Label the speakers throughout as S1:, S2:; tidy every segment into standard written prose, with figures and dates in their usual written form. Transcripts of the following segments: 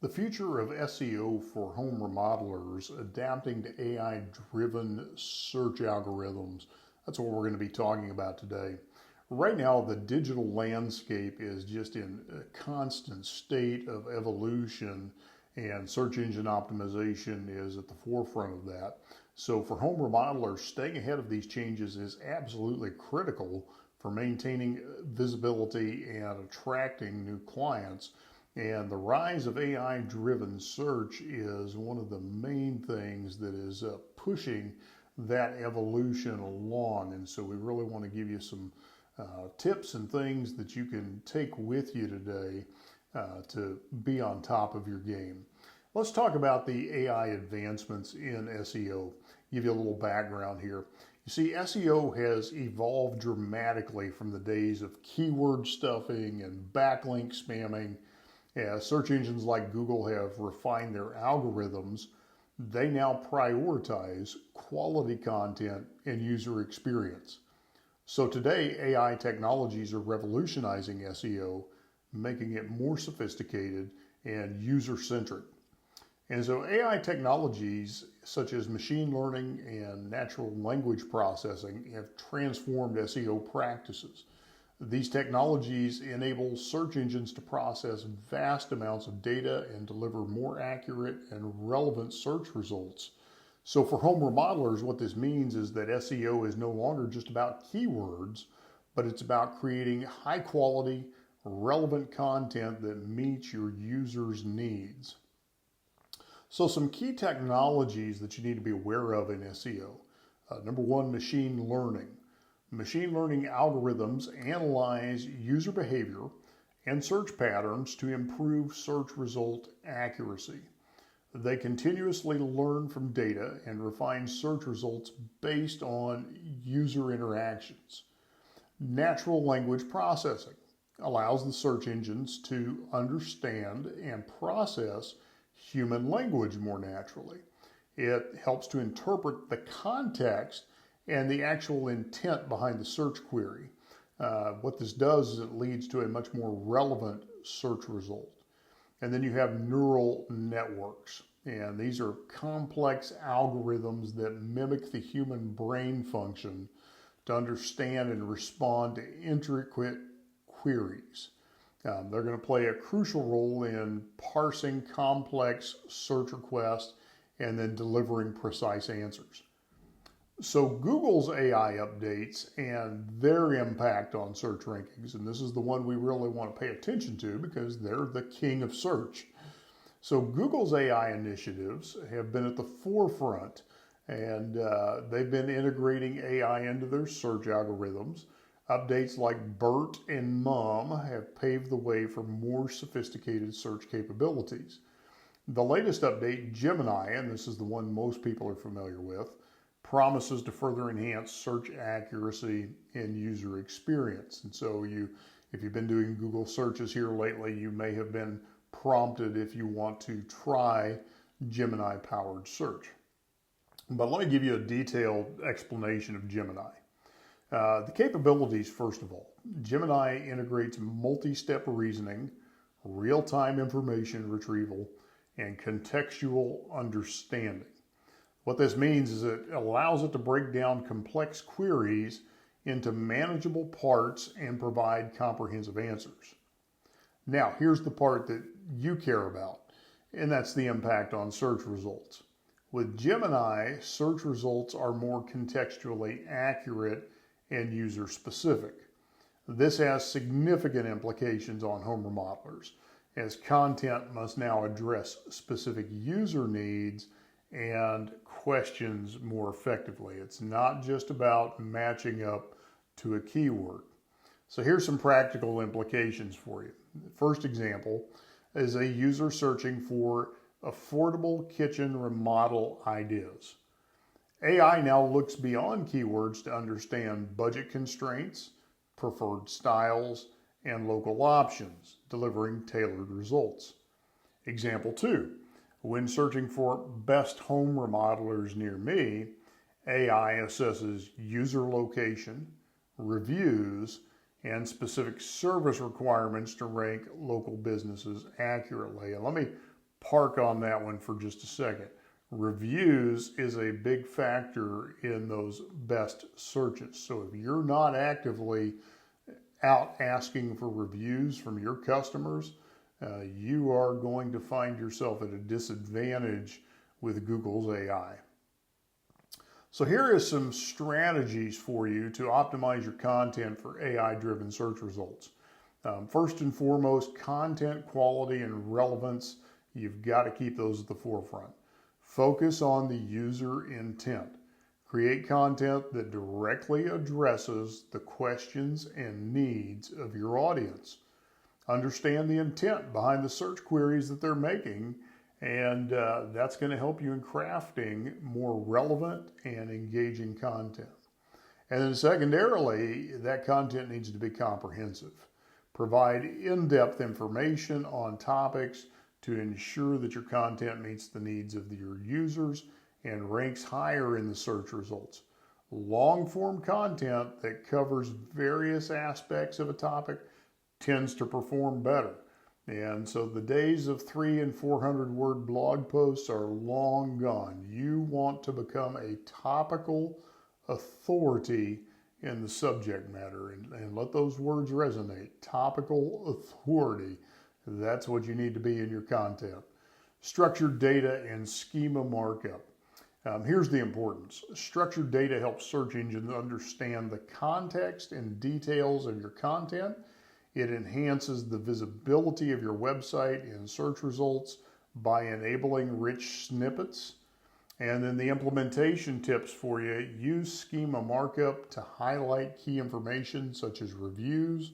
S1: The future of SEO for home remodelers, adapting to AI-driven search algorithms. That's what we're going to be talking about today. Right now, the digital landscape is just in a constant state of evolution, and search engine optimization is at the forefront of that. So for home remodelers, staying ahead of these changes is absolutely critical for maintaining visibility and attracting new clients. And the rise of AI-driven search is one of the main things that is pushing that evolution along. And so we really want to give you some tips and things that you can take with you today to be on top of your game. Let's talk about the AI advancements in SEO. Give you a little background here. You see, SEO has evolved dramatically from the days of keyword stuffing and backlink spamming. As search engines like Google have refined their algorithms, they now prioritize quality content and user experience. So today, AI technologies are revolutionizing SEO, making it more sophisticated and user-centric. And so AI technologies such as machine learning and natural language processing have transformed SEO practices. These technologies enable search engines to process vast amounts of data and deliver more accurate and relevant search results. So for home remodelers, what this means is that SEO is no longer just about keywords, but it's about creating high quality, relevant content that meets your users' needs. So some key technologies that you need to be aware of in SEO. Number one, machine learning. Machine learning algorithms analyze user behavior and search patterns to improve search result accuracy. They continuously learn from data and refine search results based on user interactions. Natural language processing allows the search engines to understand and process human language more naturally. It helps to interpret the context and the actual intent behind the search query. What this does is it leads to a much more relevant search result. And then you have neural networks. And these are complex algorithms that mimic the human brain function to understand and respond to intricate queries. They're going to play a crucial role in parsing complex search requests and then delivering precise answers. So Google's AI updates and their impact on search rankings, and this is the one we really want to pay attention to because they're the king of search. So Google's AI initiatives have been at the forefront, and they've been integrating AI into their search algorithms. Updates like BERT and MUM have paved the way for more sophisticated search capabilities. The latest update, Gemini, and this is the one most people are familiar with, promises to further enhance search accuracy and user experience. And so if you've been doing Google searches here lately, you may have been prompted if you want to try Gemini powered search. But let me give you a detailed explanation of Gemini. The capabilities, first of all, Gemini integrates multi-step reasoning, real-time information retrieval, and contextual understanding. What this means is it allows it to break down complex queries into manageable parts and provide comprehensive answers. Now, here's the part that you care about, and that's the impact on search results. With Gemini, search results are more contextually accurate and user-specific. This has significant implications on home remodelers, as content must now address specific user needs and questions more effectively. It's not just about matching up to a keyword. So here's some practical implications for you. The first example is a user searching for affordable kitchen remodel ideas. AI now looks beyond keywords to understand budget constraints, preferred styles, and local options, delivering tailored results. Example 2. When searching for best home remodelers near me, AI assesses user location, reviews, and specific service requirements to rank local businesses accurately. And let me park on that one for just a second. Reviews is a big factor in those best searches. So if you're not actively out asking for reviews from your customers, you are going to find yourself at a disadvantage with Google's AI. So here is some strategies for you to optimize your content for AI-driven search results. First and foremost, content quality and relevance. You've got to keep those at the forefront. Focus on the user intent. Create content that directly addresses the questions and needs of your audience. Understand the intent behind the search queries that they're making, and that's going to help you in crafting more relevant and engaging content. And then secondarily, that content needs to be comprehensive. Provide in-depth information on topics to ensure that your content meets the needs of your users and ranks higher in the search results. Long-form content that covers various aspects of a topic tends to perform better. And so the days of 300 and 400 word blog posts are long gone. You want to become a topical authority in the subject matter, and let those words resonate. Topical authority. That's what you need to be in your content. Structured data and schema markup. Here's the importance. Structured data helps search engines understand the context and details of your content. It enhances the visibility of your website in search results by enabling rich snippets. And then the implementation tips for you: use schema markup to highlight key information such as reviews,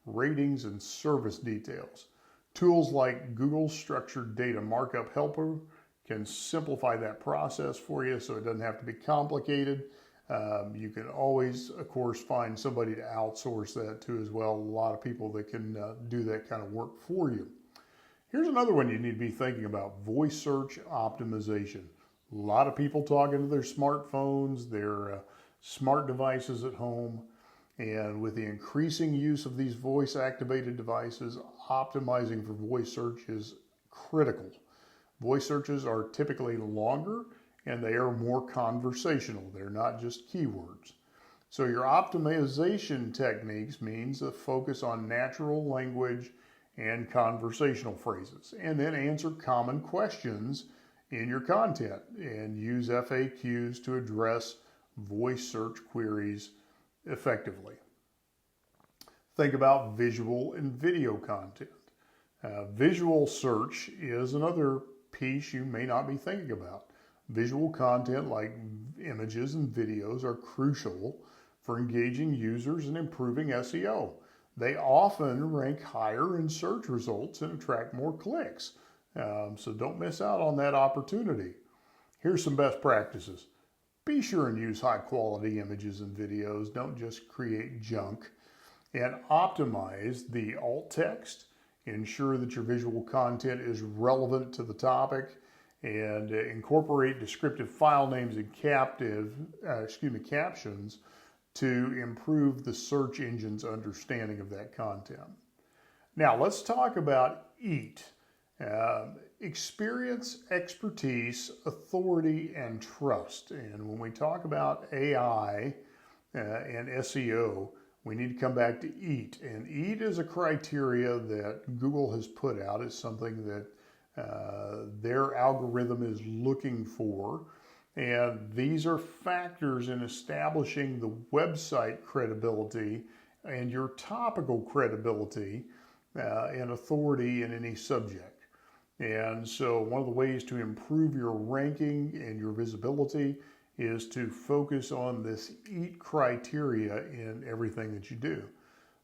S1: ratings, and service details. Tools like Google's Structured Data Markup Helper can simplify that process for you so it doesn't have to be complicated. You can always, of course, find somebody to outsource that to as well. A lot of people that can do that kind of work for you. Here's another one you need to be thinking about: voice search optimization. A lot of people talking to their smartphones, their smart devices at home, and with the increasing use of these voice-activated devices, optimizing for voice search is critical. Voice searches are typically longer and they are more conversational. They're not just keywords. So your optimization techniques means a focus on natural language and conversational phrases, and then answer common questions in your content and use FAQs to address voice search queries effectively. Think about visual and video content. Visual search is another piece you may not be thinking about. Visual content like images and videos are crucial for engaging users and improving SEO. They often rank higher in search results and attract more clicks. So don't miss out on that opportunity. Here's some best practices. Be sure and use high quality images and videos. Don't just create junk. And optimize the alt text. Ensure that your visual content is relevant to the topic, and incorporate descriptive file names and captions to improve the search engine's understanding of that content. Now let's talk about EAT. Experience, expertise, authority, and trust. And when we talk about AI and SEO, we need to come back to EAT. And EAT is a criteria that Google has put out. It's something that their algorithm is looking for. And these are factors in establishing the website credibility and your topical credibility and authority in any subject. And so one of the ways to improve your ranking and your visibility is to focus on this EAT criteria in everything that you do.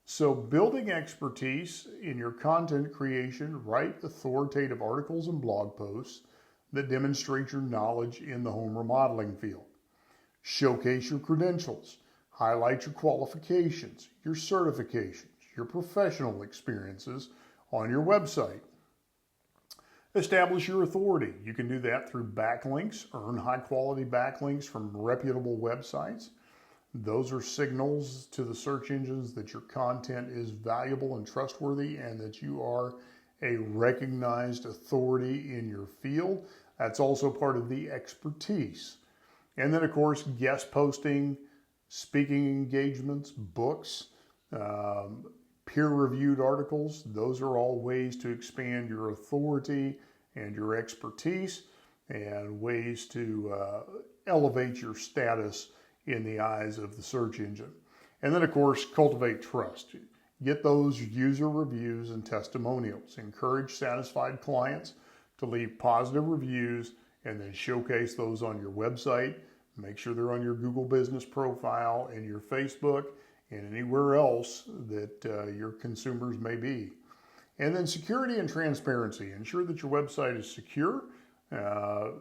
S1: So building expertise in your content creation, write authoritative articles and blog posts that demonstrate your knowledge in the home remodeling field. Showcase your credentials, highlight your qualifications, your certifications, your professional experiences on your website. Establish your authority. You can do that through backlinks. Earn high-quality backlinks from reputable websites. Those are signals to the search engines that your content is valuable and trustworthy and that you are a recognized authority in your field. That's also part of the expertise. And then, of course, guest posting, speaking engagements, books, peer-reviewed articles. Those are all ways to expand your authority and your expertise, and ways to elevate your status in the eyes of the search engine. And then, of course, cultivate trust. Get those user reviews and testimonials. Encourage satisfied clients to leave positive reviews, and then showcase those on your website. Make sure they're on your Google business profile and your Facebook and anywhere else that your consumers may be. And then security and transparency. Ensure that your website is secure,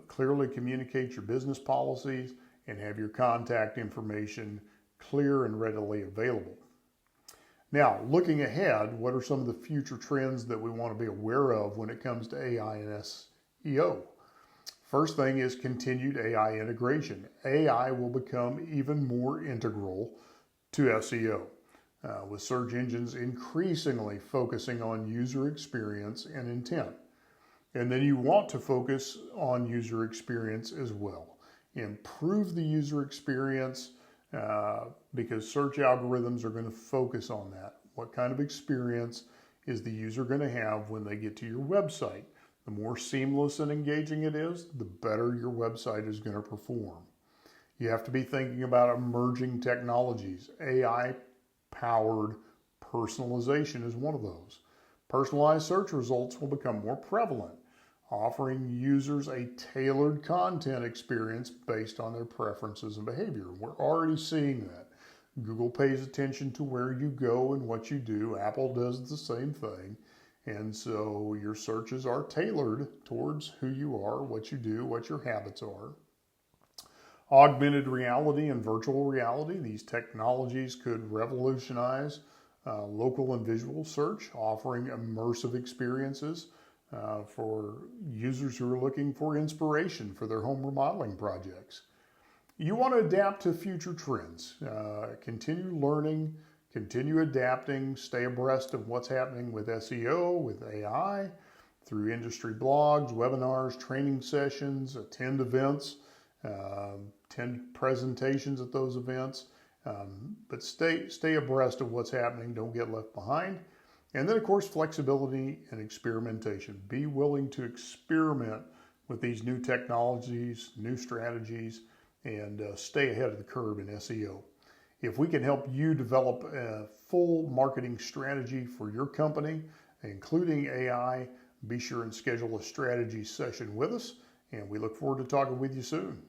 S1: clearly communicate your business policies, and have your contact information clear and readily available. Now, looking ahead, what are some of the future trends that we want to be aware of when it comes to AI and SEO? First thing is continued AI integration. AI will become even more integral to SEO, with search engines increasingly focusing on user experience and intent. And then you want to focus on user experience as well. Improve the user experience, because search algorithms are going to focus on that. What kind of experience is the user going to have when they get to your website? The more seamless and engaging it is, the better your website is going to perform. You have to be thinking about emerging technologies. AI-powered personalization is one of those. Personalized search results will become more prevalent, offering users a tailored content experience based on their preferences and behavior. We're already seeing that. Google pays attention to where you go and what you do. Apple does the same thing. And so your searches are tailored towards who you are, what you do, what your habits are. Augmented reality and virtual reality. These technologies could revolutionize local and visual search, offering immersive experiences for users who are looking for inspiration for their home remodeling projects. You want to adapt to future trends, continue learning, continue adapting, stay abreast of what's happening with SEO, with AI, through industry blogs, webinars, training sessions, attend events, attend presentations at those events, but stay abreast of what's happening. Don't get left behind. And then, of course, flexibility and experimentation. Be willing to experiment with these new technologies, new strategies, and stay ahead of the curve in SEO. If we can help you develop a full marketing strategy for your company, including AI, be sure and schedule a strategy session with us, and we look forward to talking with you soon.